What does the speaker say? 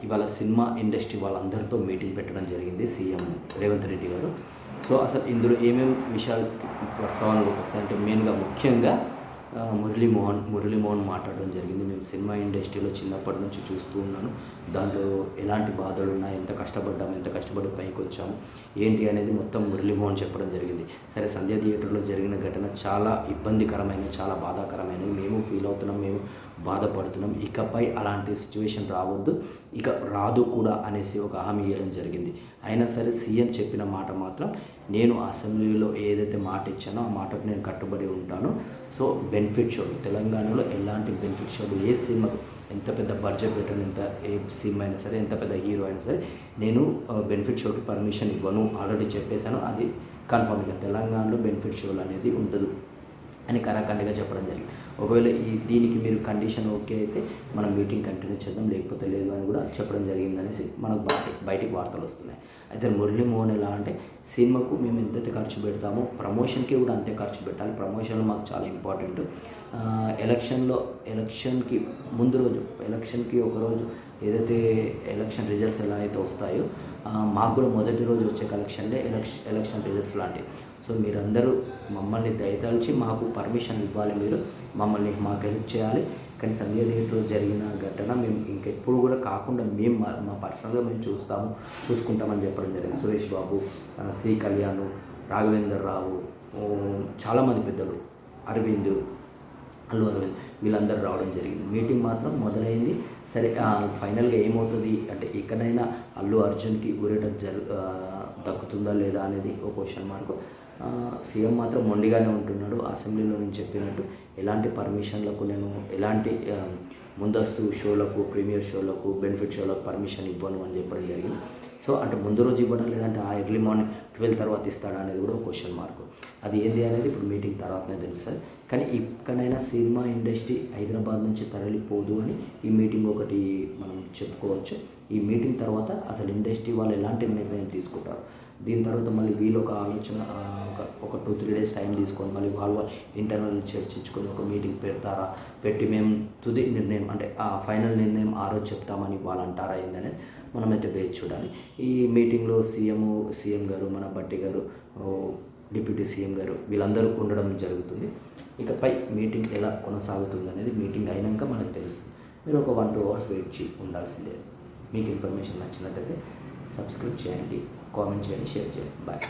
ఇవాళ cinema industry వాళ్ళందరితో meeting పెట్టడం జరిగింది సీఎం రేవంత్ రెడ్డి గారు. సో అసలు ఇందులో ఏమేమి విషయాలు ప్రస్తావనలోకి వస్తాయంటే మెయిన్గా ముఖ్యంగా మురళీమోహన్ మాట్లాడడం జరిగింది. మేము సినిమా ఇండస్ట్రీలో చిన్నప్పటి నుంచి చూస్తూ ఉన్నాను, దాంట్లో ఎలాంటి బాధలు ఉన్నాయి, ఎంత కష్టపడ్డాము, ఎంత కష్టపడి పైకి వచ్చాము ఏంటి అనేది మొత్తం మురళీమోహన్ చెప్పడం జరిగింది. సరే, సంధ్య థియేటర్లో జరిగిన ఘటన చాలా ఇబ్బందికరమైన, చాలా బాధాకరమైనది. మేము ఫీల్ అవుతున్నాం, మేము బాధపడుతున్నాం. ఇకపై అలాంటి సిచ్యువేషన్ రావద్దు, ఇక రాదు కూడా అనేసి ఒక హామీ ఇవ్వడం జరిగింది. అయినా సరే సీఎం చెప్పిన మాట మాత్రం, నేను అసెంబ్లీలో ఏదైతే మాట ఇచ్చానో ఆ మాటకు నేను కట్టుబడి ఉంటాను. సో బెనిఫిట్ షోలు తెలంగాణలో ఎలాంటి బెనిఫిట్ షోలు ఏ సినిమాకు ఎంత పెద్ద బడ్జెట్ పెట్టిన ఏ సినిమా అయినా సరే, ఎంత పెద్ద హీరో అయినా సరే, నేను బెనిఫిట్ షోకి పర్మిషన్ ఇవ్వను, ఆల్రెడీ చెప్పేశాను. అది కన్ఫర్మ్గా తెలంగాణలో బెనిఫిట్ షోలు అనేది ఉండదు అని కరాఖండిగా చెప్పడం జరిగింది. ఒకవేళ దీనికి మీరు కండిషన్ ఓకే అయితే మనం మీటింగ్ కంటిన్యూ చేద్దాం, లేకపోతే లేదు అని కూడా చెప్పడం జరిగిందనేసి మనకు బయటికి వార్తలు వస్తున్నాయి. అయితే మురళీమోహన్ ఎలా అంటే, సినిమాకు మేము ఎంతైతే ఖర్చు పెడతామో ప్రమోషన్కి కూడా అంతే ఖర్చు పెట్టాలి, ప్రమోషన్లు మాకు చాలా ఇంపార్టెంట్. ఎలక్షన్కి ముందు రోజు, ఎలక్షన్కి ఒకరోజు ఏదైతే ఎలక్షన్ రిజల్ట్స్ ఎలా అయితే వస్తాయో మాకు కూడా మొదటి రోజు వచ్చే కలెక్షన్లే ఎలక్షన్ రిజల్ట్స్ లాంటివి. సో మీరందరూ మమ్మల్ని దయతలిచి మాకు పర్మిషన్ ఇవ్వాలి, మీరు మాకు హెల్ప్ చేయాలి. కానీ సంధ్య థియేటర్లో జరిగిన ఘటన మేము ఇంకెప్పుడు కూడా కాకుండా మేము మా పర్సనల్గా మేము చూసుకుంటామని చెప్పడం జరిగింది. సురేష్ బాబు, సి కళ్యాణ్, రాఘవేందర్ రావు, చాలామంది పెద్దలు, అల్లు అరవింద్, వీళ్ళందరూ రావడం జరిగింది. మీటింగ్ మాత్రం మొదలైంది. సరే, ఫైనల్గా ఏమవుతుంది అంటే, ఇక్కడైనా అల్లు అర్జున్కి ఊరేట దక్కుతుందా లేదా అనేది ఒక క్వశ్చన్ మార్క్. సీఎం మాత్రం మొండిగానే ఉంటున్నాడు. అసెంబ్లీలో నేను చెప్పినట్టు ఎలాంటి పర్మిషన్లకు, నేను ఎలాంటి ముందస్తు షోలకు, ప్రీమియర్ షోలకు, బెనిఫిట్ షోలకు పర్మిషన్ ఇవ్వను అని చెప్పడం జరిగింది. సో అంటే ముందు రోజు ఇవ్వడం, లేదంటే ఆ ఎర్లీ మార్నింగ్ 12 తర్వాత ఇస్తాడా అనేది కూడా ఒక క్వశ్చన్ మార్క్. అది ఏంది అనేది ఇప్పుడు మీటింగ్ తర్వాతనే తెలుస్తుంది. కానీ ఇక్కడైనా సినిమా ఇండస్ట్రీ హైదరాబాద్ నుంచి తరలిపోదు అని ఈ మీటింగ్ ఒకటి మనం చెప్పుకోవచ్చు. ఈ మీటింగ్ తర్వాత అసలు ఇండస్ట్రీ వాళ్ళు ఎలాంటి నిర్ణయం తీసుకుంటారు, దీని తర్వాత మళ్ళీ వీళ్ళు ఒక ఆలోచన ఒక 2-3 డేస్ టైం తీసుకొని మళ్ళీ వాళ్ళు ఇంటర్నల్ చర్చించుకొని ఒక మీటింగ్ పెట్టి మేము తుది నిర్ణయం అంటే ఆ ఫైనల్ నిర్ణయం ఆ రోజు చెప్తామని వాళ్ళు అంటారా ఏందనేది మనమైతే వేచి చూడాలి. ఈ మీటింగ్లో సీఎం గారు, మన బట్టి గారు, డిప్యూటీ సీఎం గారు, వీళ్ళందరూ ఉండడం జరుగుతుంది. ఇకపై మీటింగ్ ఎలా కొనసాగుతుంది అనేది మీటింగ్ అయినాక మనకు తెలుస్తుంది. మీరు ఒక 1-2 అవర్స్ వెయిట్ చేసి ఉండాల్సిందే. మీకు ఇన్ఫర్మేషన్ నచ్చినట్లయితే సబ్స్క్రైబ్ చేయండి, కామెంట్ చేయండి, షేర్ చేయండి. బాయ్.